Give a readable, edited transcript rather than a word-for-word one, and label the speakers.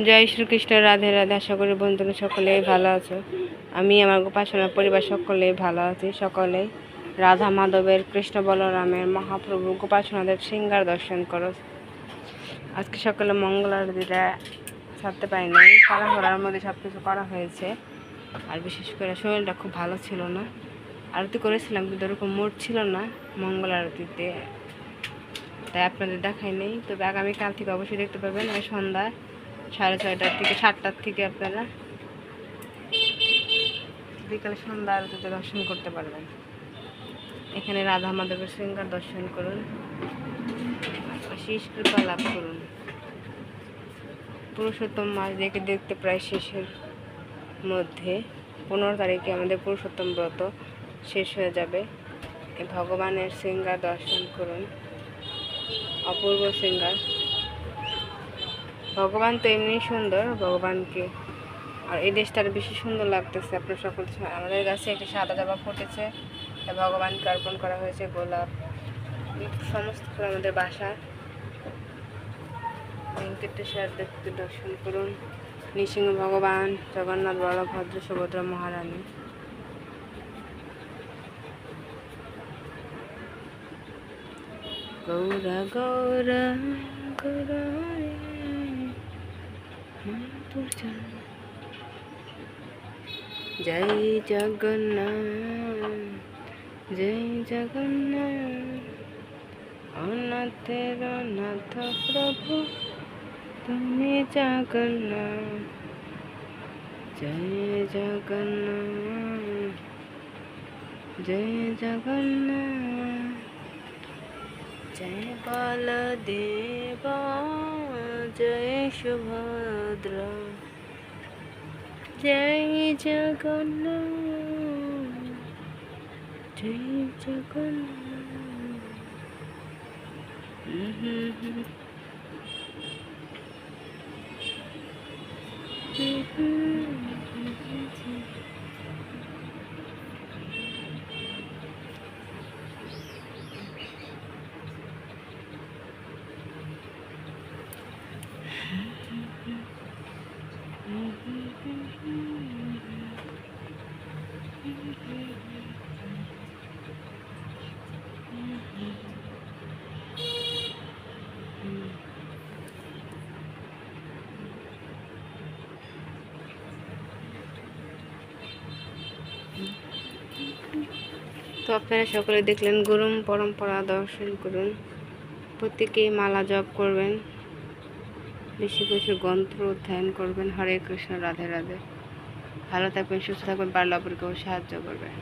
Speaker 1: জয় শ্রীকৃষ্ণ, রাধে রাধে। আশা করি বন্ধুরা সকলেই ভালো আছো। আমি আমার উপাসনা পরিবার সকলেই ভালো আছি। সকলেই রাধা মাধবের, কৃষ্ণ বলরামের, মহাপ্রভু গোপাসনাদের সিঙ্গার দর্শন করো। আজকে সকালে মঙ্গল আরতিটা ছাড়তে পারিনি, তাড়াহুড়ার মধ্যে সব কিছু করা হয়েছে। আর বিশেষ করে শরীরটা খুব ভালো ছিল না। আরতি করেছিলাম কিন্তু ওরকম মুড ছিল না মঙ্গল আরতিতে, তাই আপনাদের দেখাই নেই। তবে আগামীকাল থেকে অবশ্যই দেখতে পাবেন ওই সন্ধ্যা 6:30 থেকে 7টার থেকে আপনারা বিকালে সন্ধ্যা আরতিতে দর্শন করতে পারবেন। এখানে রাধা মাধবের সিঙ্গার দর্শন করুন, শেষ কৃপা লাভ করুন। পুরুষোত্তম মাস দেখতে প্রায় শেষের মধ্যে 15 তারিখে আমাদের পুরুষোত্তম ব্রত শেষ হয়ে যাবে। ভগবানের সিঙ্গার দর্শন করুন, অপূর্ব সিঙ্গার। ভগবান তো এমনি সুন্দর, ভগবানকে আর এই দেশটার বেশি সুন্দর লাগতেছে। আপনার সকল আমাদের কাছে একটি সাদা জবা ফুটেছে, ভগবানকে অর্পণ করা হয়েছে। গোলাপ, সমস্ত ফুল আমাদের বাসা। ভেঙ্কটেশ্বর দেখতে দর্শন করুন, নৃসিংহ ভগবান, জগন্নাথ, বলভদ্র, সুভদ্রা, মহারানী। গৌরা গৌরা গৌরা জয় জগন্নাথ, জয় জগন্নাথ। অনাথের অনাথ প্রভু তুমি জগন্নাথ, জয় জগন্নাথ, জয় জগন্নাথ। জয় বলদেব, জয় সুভদ্রা, জয় জগন্নাথ, জয় জগন্নাথ। তো আপনারা সকলে দেখলেন, গুরুম পরম্পরা দর্শন করুন, প্রত্যেকেই মালা জপ করবেন, বেশি বেশি গ্রন্থ অধ্যয়ন করবেন। হরে কৃষ্ণ, রাধে রাধে। ভালো থাকবেন, সুস্থ থাকবেন, পারলে অপরকেও সাহায্য করবেন।